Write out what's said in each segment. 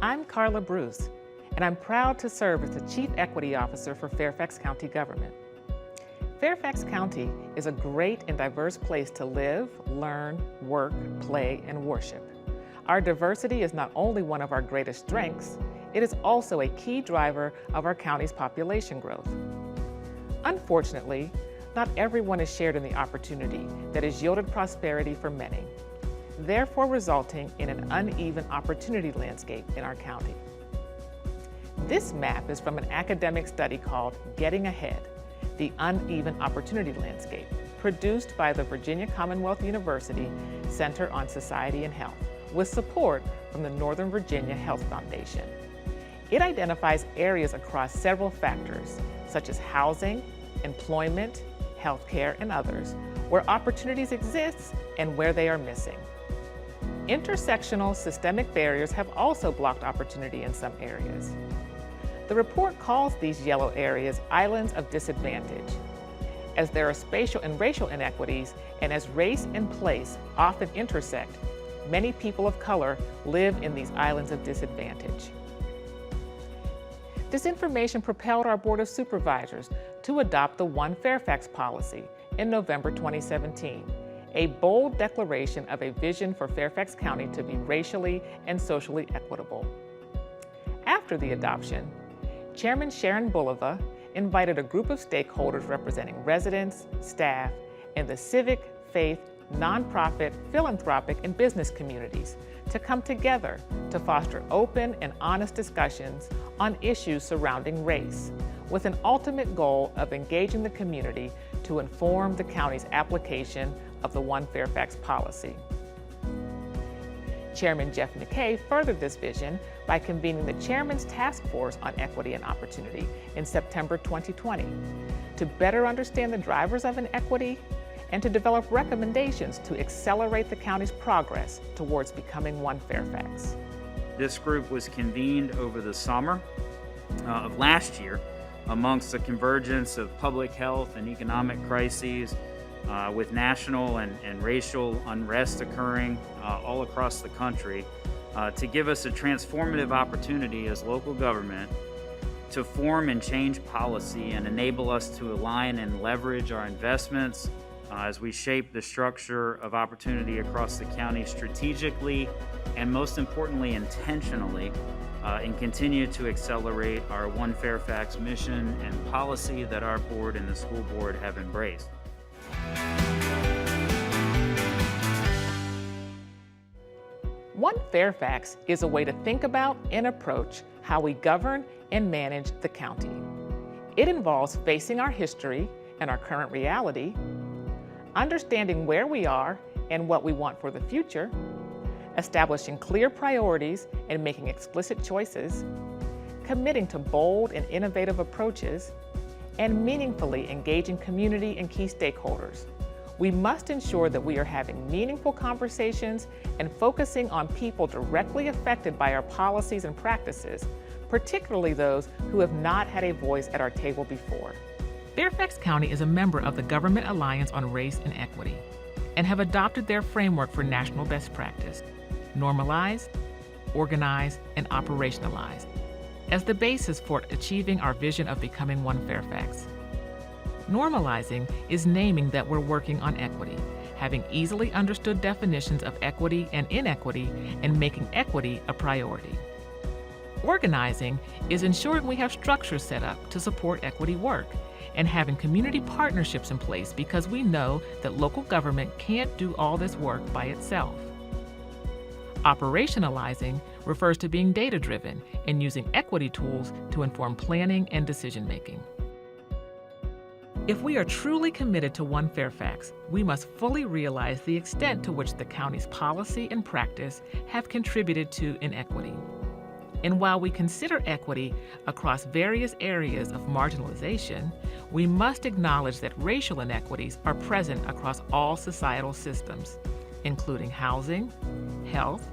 I'm Carla Bruce, and I'm proud to serve as the Chief Equity Officer for Fairfax County government. Fairfax County is a great and diverse place to live, learn, work, play, and worship. Our diversity is not only one of our greatest strengths, it is also a key driver of our county's population growth. Unfortunately, not everyone is shared in the opportunity that has yielded prosperity for many, therefore resulting in an uneven opportunity landscape in our county. This map is from an academic study called Getting Ahead: The Uneven Opportunity Landscape, produced by the Virginia Commonwealth University Center on Society and Health, with support from the Northern Virginia Health Foundation. It identifies areas across several factors, such as housing, employment, healthcare, and others, where opportunities exist and where they are missing. Intersectional systemic barriers have also blocked opportunity in some areas. The report calls these yellow areas islands of disadvantage, as there are spatial and racial inequities, and as race and place often intersect, many people of color live in these islands of disadvantage. This information propelled our Board of Supervisors to adopt the One Fairfax policy in November 2017, a bold declaration of a vision for Fairfax County to be racially and socially equitable. After the adoption, Chairman Sharon Bulova invited a group of stakeholders representing residents, staff, and the civic, faith, nonprofit, philanthropic, and business communities to come together to foster open and honest discussions on issues surrounding race, with an ultimate goal of engaging the community to inform the county's application of the One Fairfax policy. Chairman Jeff McKay furthered this vision by convening the Chairman's Task Force on Equity and Opportunity in September 2020 to better understand the drivers of inequity and to develop recommendations to accelerate the county's progress towards becoming One Fairfax. This group was convened over the summer of last year amongst the convergence of public health and economic crises, with national and racial unrest occurring all across the country, to give us a transformative opportunity as local government to form and change policy and enable us to align and leverage our investments as we shape the structure of opportunity across the county strategically and, most importantly, intentionally, and continue to accelerate our One Fairfax mission and policy that our board and the school board have embraced. One Fairfax is a way to think about and approach how we govern and manage the county. It involves facing our history and our current reality, understanding where we are and what we want for the future, establishing clear priorities and making explicit choices, committing to bold and innovative approaches, and meaningfully engaging community and key stakeholders. We must ensure that we are having meaningful conversations and focusing on people directly affected by our policies and practices, particularly those who have not had a voice at our table before. Fairfax County is a member of the Government Alliance on Race and Equity and have adopted their framework for national best practice, normalize, organize, and operationalize, as the basis for achieving our vision of becoming One Fairfax. Normalizing is naming that we're working on equity, having easily understood definitions of equity and inequity, and making equity a priority. Organizing is ensuring we have structures set up to support equity work and having community partnerships in place because we know that local government can't do all this work by itself. Operationalizing refers to being data-driven and using equity tools to inform planning and decision-making. If we are truly committed to One Fairfax, we must fully realize the extent to which the county's policy and practice have contributed to inequity. And while we consider equity across various areas of marginalization, we must acknowledge that racial inequities are present across all societal systems, including housing, health,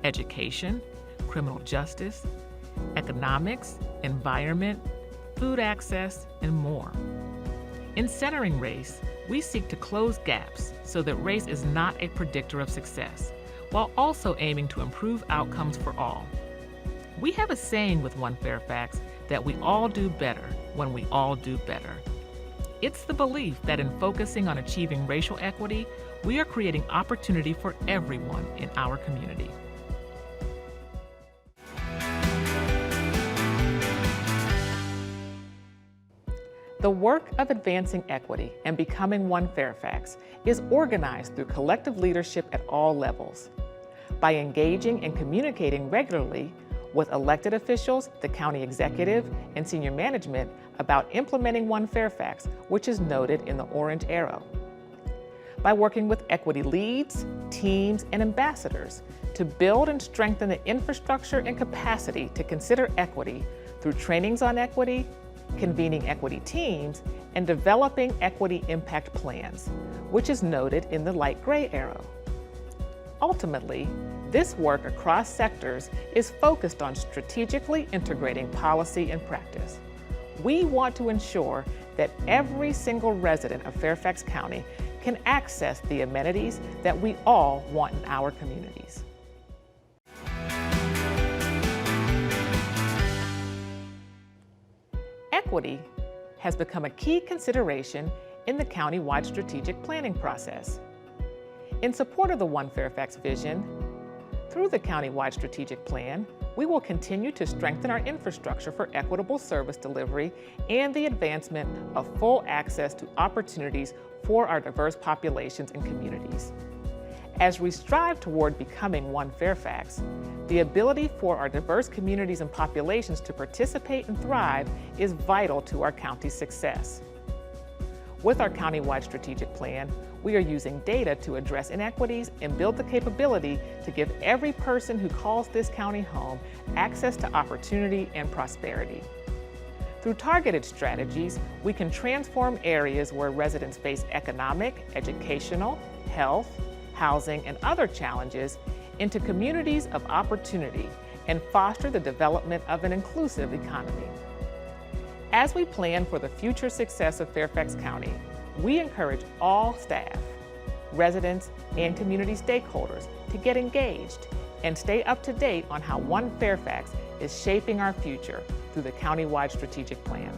education, criminal justice, economics, environment, food access, and more. In centering race, we seek to close gaps so that race is not a predictor of success, while also aiming to improve outcomes for all. We have a saying with One Fairfax that we all do better when we all do better. It's the belief that in focusing on achieving racial equity, we are creating opportunity for everyone in our community. The work of advancing equity and becoming One Fairfax is organized through collective leadership at all levels. By engaging and communicating regularly with elected officials, the county executive, and senior management about implementing One Fairfax, which is noted in the orange arrow. By working with equity leads, teams, and ambassadors to build and strengthen the infrastructure and capacity to consider equity through trainings on equity, convening equity teams, and developing equity impact plans, which is noted in the light gray arrow. Ultimately, this work across sectors is focused on strategically integrating policy and practice. We want to ensure that every single resident of Fairfax County can access the amenities that we all want in our communities. Equity has become a key consideration in the county-wide strategic planning process. In support of the One Fairfax vision, through the county-wide strategic plan, we will continue to strengthen our infrastructure for equitable service delivery and the advancement of full access to opportunities for our diverse populations and communities. As we strive toward becoming One Fairfax, the ability for our diverse communities and populations to participate and thrive is vital to our county's success. With our county-wide strategic plan, we are using data to address inequities and build the capability to give every person who calls this county home access to opportunity and prosperity. Through targeted strategies, we can transform areas where residents face economic, educational, health, housing, and other challenges into communities of opportunity and foster the development of an inclusive economy. As we plan for the future success of Fairfax County, we encourage all staff, residents, and community stakeholders to get engaged and stay up to date on how One Fairfax is shaping our future through the county-wide strategic plan.